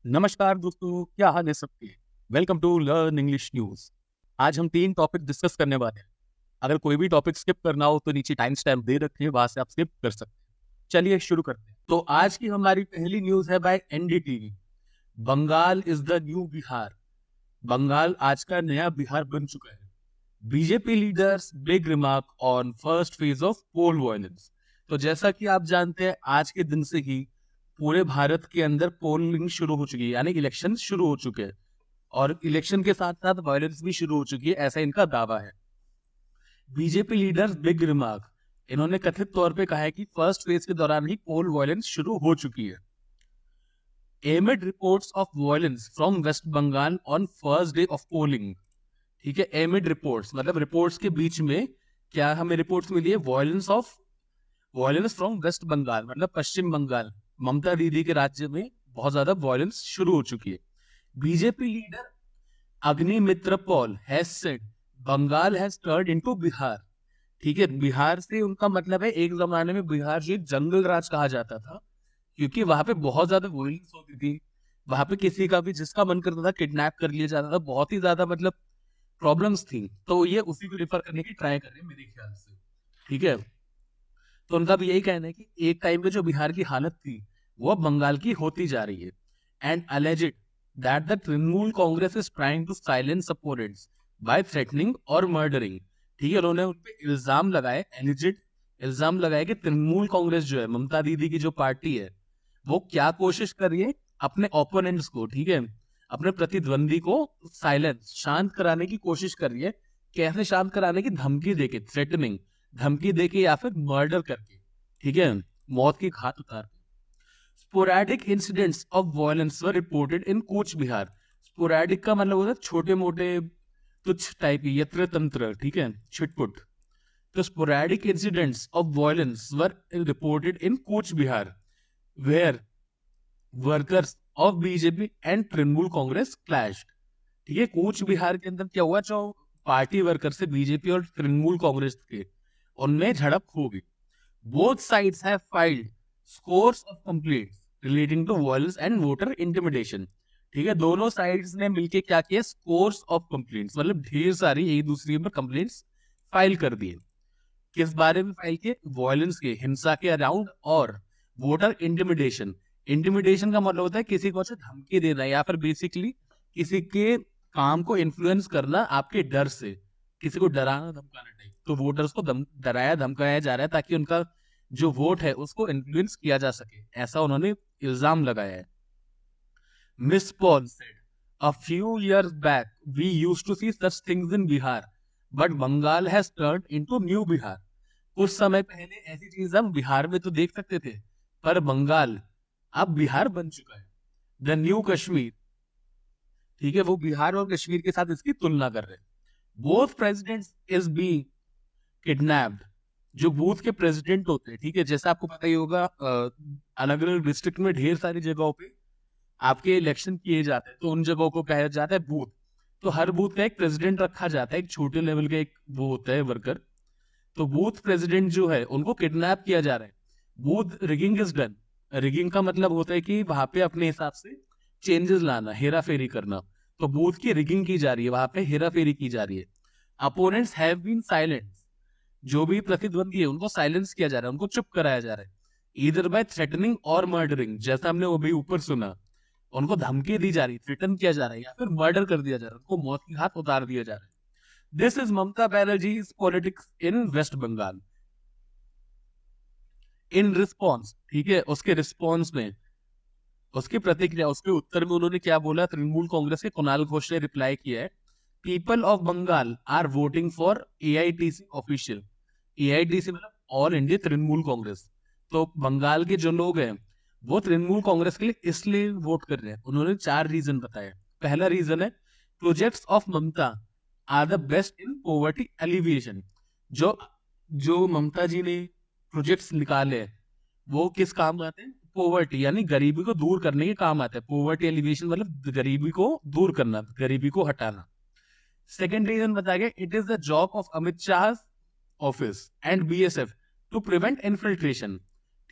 नमस्कार दोस्तों, क्या हाल है सबके। Welcome to learn English news. आज हम 3 टॉपिक डिस्कस करने वाले हैं। अगर कोई भी टॉपिक स्किप करना हो तो नीचे टाइम स्टैम्प दे रखे हैं, वहां से आप स्किप कर सकते हैं। चलिए शुरू करते हैं। तो आज की हमारी पहली न्यूज है by NDTV. Bengal is the new Bihar. Bengal आज का नया बिहार बन चुका है। BJP leaders big remark on first phase of poll violence. तो जैसा कि आप जानते हैं, आज के दिन से ही पूरे भारत के अंदर पोलिंग शुरू हो चुकी है, यानी इलेक्शन शुरू हो चुके हैं और इलेक्शन के साथ साथ वायलेंस भी शुरू हो चुकी है, ऐसा इनका दावा है। बीजेपी लीडर्स बिग रिमार्क, इन्होंने कथित तौर पे कहा है कि फर्स्ट फेज के दौरान ही पोल वायलेंस शुरू हो चुकी है। Amid reports of violence from West Bengal on first day of polling. ठीक है, एमिड रिपोर्ट्स मतलब रिपोर्ट्स के बीच में क्या हमें रिपोर्ट्स मिली है, वायलेंस फ्रॉम वेस्ट बंगाल मतलब पश्चिम बंगाल, ममता दीदी के राज्य में बहुत ज्यादा वायलेंस शुरू हो चुकी है। BJP leader Agnimitra Paul has said Bengal has turned into Bihar. ठीक है, बिहार से उनका मतलब है एक जमाने में बिहार जो एक जंगल राज कहा जाता था, क्योंकि वहां पे बहुत ज्यादा वायलेंस होती थी। वहां पे किसी का भी जिसका मन करता था किडनैप कर लिया जाता था, बहुत ही ज्यादा मतलब प्रॉब्लम्स थी। तो ये उसी को रिफर करने की ट्राई कर रहे हैं मेरे ख्याल से। ठीक है, तो उनका भी यही कहना है कि एक टाइम पे जो बिहार की हालत थी वो अब बंगाल की होती जा रही है। And alleged that the Trinamool Congress is trying to silence opponents by threatening और मर्डरिंग। ठीक है, उन्होंने उन पे इल्जाम लगाए, एलिजिड इल्जाम लगाए कि तृणमूल कांग्रेस जो है, ममता दीदी की जो पार्टी है, वो क्या कोशिश कर रही है अपने ओपोनेंट्स को, ठीक है, अपने प्रतिद्वंदी को साइलेंस शांत कराने की कोशिश कर रही है। कैसे शांत कराने की, धमकी देके, थ्रेटनिंग, धमकी देके या फिर मर्डर करके, ठीक है, मौत की घात उतार। Sporadic incidents of violence were reported in Cooch Bihar. Sporadic का मतलब होता है छोटे मोटे, तुच्छ टाइप की, यत्र तंत्र, ठीक है, छिटपुट। तो sporadic incidents of violence were reported in Cooch Behar where workers of BJP and Trinamool Congress clashed. ठीक है, कूच बिहार के अंदर क्या हुआ, जो पार्टी वर्कर से बीजेपी और तृणमूल कांग्रेस के, उनमें झड़प हो गई। Both sides have filed scores of complaints relating to violence and voter intimidation. ठीक है, दोनों साइड्स ने मिलके क्या किया, स्कोर्स ऑफ कंप्लेंट्स मतलब ढेर सारी एक दूसरे पर कंप्लेंट्स फाइल कर दिए। किस बारे में फाइल किए, वायलेंस के, हिंसा के अराउंड, और वोटर इंटिमिडेशन। इंटिमिडेशन का मतलब होता है किसी को धमकी देना या फिर बेसिकली किसी के काम को इन्फ्लुएंस करना आपके डर से, किसी को डराना धमकाना टाइप। तो वोटर्स को डराया धमकाया जा रहा है ताकि उनका जो वोट है उसको इन्फ्लुएंस किया जा सके, ऐसा उन्होंने इल्जाम लगाया है। Miss Paul said a few years back we used to see such things in Bihar but Bengal has turned into new Bihar। कुछ समय पहले ऐसी चीज हम बिहार में तो देख सकते थे, पर बंगाल अब बिहार बन चुका है, द न्यू कश्मीर। ठीक है, वो बिहार और कश्मीर के साथ इसकी तुलना कर रहे हैं। Booth presidents is being kidnapped. जो बूथ के प्रेसिडेंट होते हैं, ठीक है, जैसा आपको पता ही होगा, अलग अलग डिस्ट्रिक्ट में ढेर सारी जगहों पे आपके इलेक्शन किए जाते हैं, तो उन जगहों को कहा जाता है बूथ। तो हर बूथ का एक प्रेसिडेंट रखा जाता है, एक छोटे लेवल का एक वो होता है वर्कर। तो बूथ प्रेसिडेंट जो है उनको किडनैप किया जा रहा है। Booth rigging is done. Rigging का मतलब होता है कि वहां पे अपने हिसाब से चेंजेस लाना, हेरा फेरी करना। तो बूथ की रिगिंग की जा रही है, वहां पे हेरा फेरी की जा रही है। Opponents have been silent. जो भी प्रतिद्वंदी है उनको साइलेंस किया जा रहा है, उनको चुप कराया जा रहा है, इधर बाय थ्रेटनिंग और मर्डरिंग, जैसा हमने वो भी ऊपर सुना, उनको धमकी दी जा रही, थ्रेटन किया जा रहा है या फिर मर्डर कर दिया जा रहा है, उनको मौत की घात उतार दिया जा रहा है। This is Mamata Banerjee's politics in West Bengal. In response, ठीक है, उसके रिस्पॉन्स में, उसकी प्रतिक्रिया, उसके उत्तर में उन्होंने क्या बोला, तृणमूल कांग्रेस के कुणाल घोष ने रिप्लाई किया है, people of Bengal are voting for AITC official. AITC मतलब ऑल इंडिया तृणमूल कांग्रेस। तो बंगाल के जो लोग हैं वो तृणमूल कांग्रेस के लिए इसलिए वोट कर रहे हैं। उन्होंने 4 रीजन बताया। पहला रीजन है projects of Mamata are the best in poverty alleviation. जो जो ममता जी ने प्रोजेक्ट्स निकाले हैं वो किस काम आते हैं, पॉवर्टी यानी गरीबी को दूर करने के काम आते हैं। पॉवर्टी एलिवेशन मतलब गरीबी को दूर करना, गरीबी को हटाना। सेकेंड रीजन बताया गया, it is the job of Amit Shah office and BSF to prevent infiltration.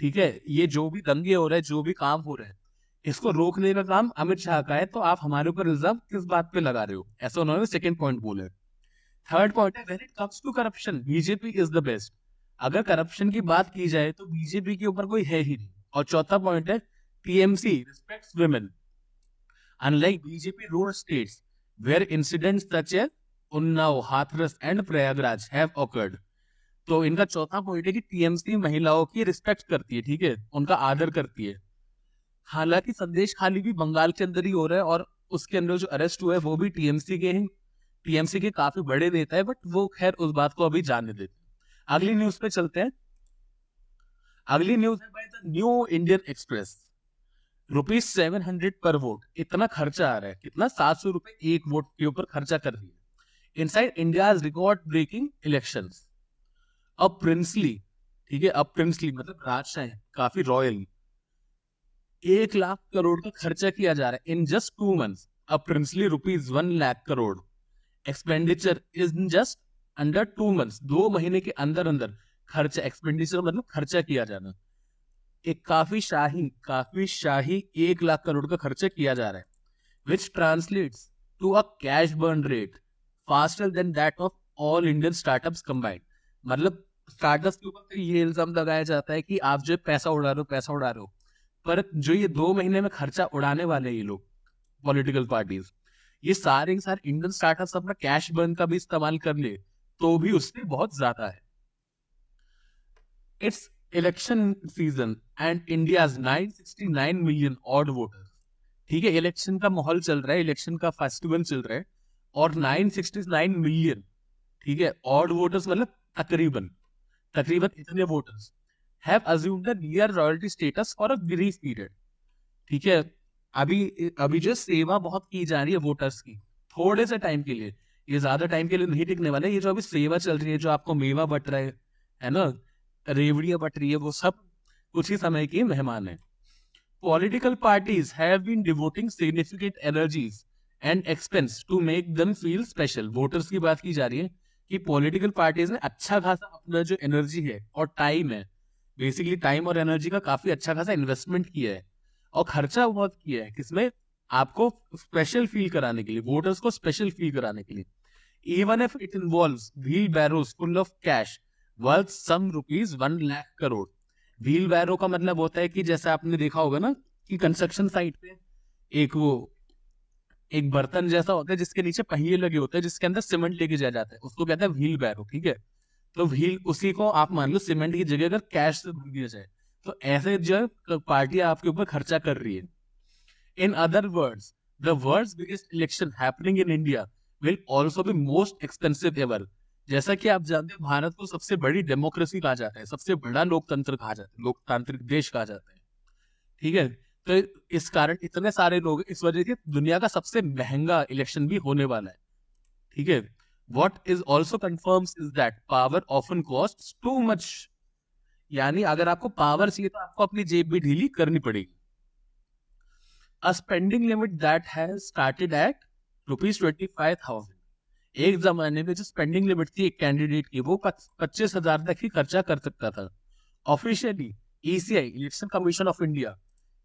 ठीक है, ये जो भी दंगे हो रहे हैं, जो भी काम हो रहे हैं, इसको रोकने का काम अमित शाह का है, तो आप हमारे ऊपर इल्जाम किस बात पे लगा रहे हो, ऐसा उन्होंने सेकंड पॉइंट बोले। थर्ड पॉइंट है when it comes to corruption BJP is the best. अगर करप्शन की बात की जाए तो बीजेपी के ऊपर कोई है ही नहीं। और चौथा पॉइंट है TMC respects women unlike BJP rule states where incidents such as Unnao, Hathras and Prayagraj have occurred. तो इनका चौथा पॉइंट है कि टीएमसी महिलाओं की रिस्पेक्ट करती है, ठीक है, उनका आदर करती है। हालांकि संदेश खाली भी बंगाल के अंदर ही हो रहा है और उसके अंदर जो अरेस्ट हुआ है वो भी टीएमसी के हैं, टीएमसी के काफी बड़े नेता है, बट वो खैर उस बात को अभी जानने देते हैं। अगली न्यूज पे चलते हैं। अगली न्यूज है by the new Indian express. ₹700 पर वोट, इतना खर्चा आ रहा है, कितना, 700 रुपए एक वोट के ऊपर खर्चा कर रही है। Inside India's record breaking elections. अब प्रिंसली, ठीक है, अब प्रिंसली मतलब राजशाही, काफी रॉयल, 1 लाख करोड़ का खर्चा किया जा रहा है इन जस्ट 2 months। अब princely ₹1 lakh crore expenditure in just under 2 months, 2 महीने के अंदर अंदर खर्चा, एक्सपेंडिचर मतलब खर्चा किया जाना। एक काफी शाही 1 लाख करोड़ का खर्चा किया जा रहा है, which translates to a cash burn rate faster than that of all Indian startups combined. मतलब स्टार्टअप्स के ऊपर तो ये इल्जाम लगाया जाता है कि आप जो पैसा उड़ा रहे हो, पर जो ये 2 महीने में खर्चा उड़ाने वाले ये लोग पॉलिटिकल पार्टीज, ये सारे इंडियन स्टार्टअप्स अपना कैश बर्न का भी इस्तेमाल कर ले तो भी उससे बहुत ज्यादा है। It's election season and India's 969 million odd voters. ठीक है, इलेक्शन का माहौल चल रहा है, इलेक्शन का फेस्टिवल चल रहा है, और 969 मिलियन, ठीक है, ऑड वोटर्स मतलब तकरीबन इतने voters have assumed the near royalty status for a brief period. ठीक है, अभी जो सेवा बहुत की जा रही है वोटर्स की, थोड़े से टाइम के लिए, ये ज्यादा टाइम के लिए नहीं टिकने वाला है। ये जो अभी सेवा चल रही है, जो आपको मेवा बट रहा है ना, रेवड़ियां बट रही है, वो सब कुछ ही समय की मेहमान है। Political parties have been devoting significant energies and expense to make them feel special। Voters की बात की जा रही है कि पॉलिटिकल पार्टीज ने अच्छा खासा अपना जो एनर्जी है और टाइम है, बेसिकली टाइम और एनर्जी का काफी अच्छा खासा इन्वेस्टमेंट किया है और खर्चा बहुत किया है, किसमें, आपको स्पेशल फील कराने के लिए, वोटर्स को स्पेशल फील कराने के लिए। Even if it involves wheelbarrows full of cash worth some ₹1 lakh crore. Wheelbarrow का मतलब होता है कि जैसे आपने देखा होगा ना कि कंस्ट्रक्शन साइट पे एक बर्तन जैसा होता है जिसके नीचे पहिए लगे होते हैं, जिसके अंदर सीमेंट लेके जाया जाता है, उसको कहते हैं व्हील बैरो। ठीक है, तो व्हील, उसी को आप मान लो सीमेंट की जगह अगर कैश से भर दिया जाए, तो ऐसे जो पार्टियां आपके ऊपर खर्चा कर रही है। In other words, the world's biggest election happening in India will also be most expensive ever. जैसा कि आप जानते हैं, भारत को सबसे बड़ी डेमोक्रेसी कहा जाता है, सबसे बड़ा लोकतंत्र कहा जाता है, लोकतांत्रिक देश कहा जाता है। ठीक है, तो इस कारण इतने सारे लोग, इस वजह से दुनिया का सबसे महंगा इलेक्शन भी होने वाला है। ठीक है, what is also confirms is that power often costs too much. यानी अगर आपको पावर चाहिए तो आपको अपनी जेब भी ढीली करनी पड़ेगी। A spending limit that has started at ₹25,000। एक जमाने में जो स्पेंडिंग लिमिट थी एक कैंडिडेट की, वो 25,000 तक ही खर्चा कर सकता था। Officially ECI, election commission of India,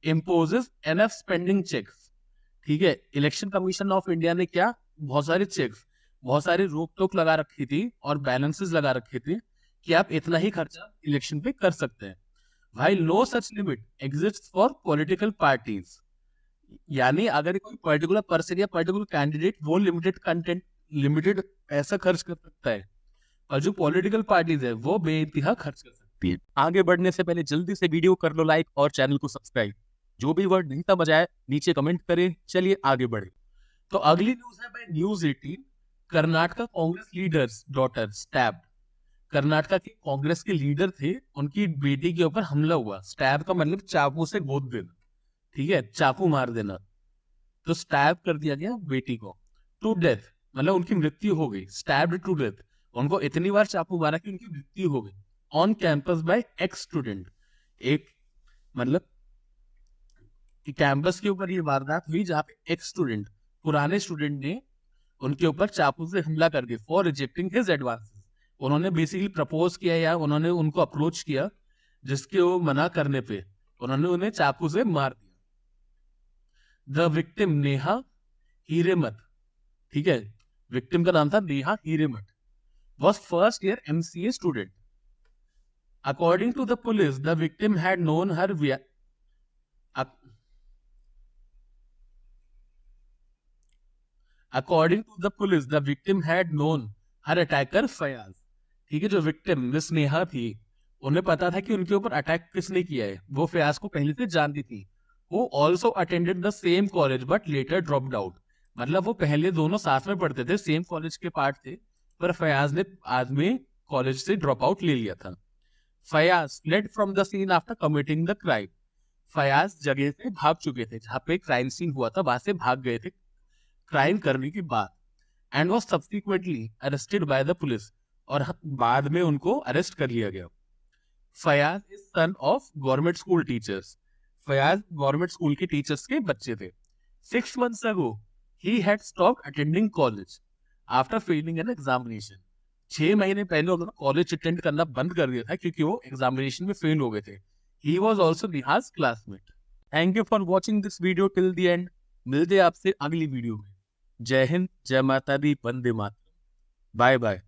imposes NF spending checks. ठीक है, इलेक्शन कमीशन ऑफ इंडिया ने क्या, बहुत सारे चेक्स, बहुत सारी रोक टोक लगा रखी थी और बैलेंसेस लगा रखे थे कि आप इतना ही खर्चा इलेक्शन पे कर सकते हैं। While no such limit exists for political parties. यानी अगर कोई पर्टिकुलर पर्सन या पर्टिकुलर कैंडिडेट वो लिमिटेड पैसा खर्च कर सकता है, और जो पॉलिटिकल पार्टीज है वो बेइंतहा खर्च कर सकती है। आगे बढ़ने से पहले जल्दी से वीडियो कर लो लाइक और चैनल को सब्सक्राइब। जो भी वर्ड नहीं समझ आए नीचे कमेंट करें। चलिए आगे बढ़े। तो अगली न्यूज है भाई news 18। Karnataka Congress leaders daughter stabbed. Karnataka के कांग्रेस के लीडर थे, उनकी बेटी के ऊपर हमला हुआ। स्टैब का मतलब चाकू से गोद देना, ठीक है, चाकू मार देना। तो स्टैब कर दिया गया बेटी को। टू डेथ मतलब उनकी मृत्यु हो गई, स्टैब्ड टू डेथ, उनको इतनी बार चाकू मारा कि उनकी मृत्यु हो गई। On campus by ex student, एक मतलब कैंपस के ऊपर ये वारदात हुई जहां पे एक्स स्टूडेंट, पुराने स्टूडेंट ने उनके ऊपर चाकू से हमला कर दिया फॉर रिजेक्टिंग हिज एडवांसेस। उन्होंने बेसिकली प्रपोज किया या उन्होंने उनको अप्रोच किया, जिसके वो मना करने पे उन्होंने उन्हें चाकू से मार दिया। द विक्टिम नेहा हीरेमठ, ठीक है, विक्टिम का नाम था Neha Hiremath, was first year MCA student. According to the police, the victim had known her According to the police, the victim had known her attacker Fayaz. ठीक है, जो विक्टिम मिस नेहा थी, उन्हें पता था कि उनके ऊपर अटैक किसने किया है, वो फयाज को पहले से जानती थी. वो also attended the same college but later dropped out. मतलब वो पहले दोनों साथ में पढ़ते थे, सेम कॉलेज के पार्ट थे, पर फयाज ने आज में कॉलेज से ड्रॉप आउट ले लिया था. Fayaz fled from the scene after committing the crime. Fayaz जगह से भाग चुके थे, जहां पे क्राइम सीन हुआ था वहां से भाग गए थे क्राइम करने के बाद, and was subsequently arrested by the police, और बाद में उनको अरेस्ट कर लिया गया. Fayaz is son of government school teachers. Fayaz government school के टीचर्स के बच्चे थे. 6 months ago he had stopped attending college after failing an examination. 6 महीने पहले उन्होंने कॉलेज अटेंड करना बंद कर दिया था क्योंकि वो एग्जामिनेशन में फेल हो गए थे. He was also Neha's classmate. Thank you for watching this video till the end. मिलते हैं आपसे अगली वीडियो में. जय हिंद, जय माता दी, वंदे मातरम. Bye bye.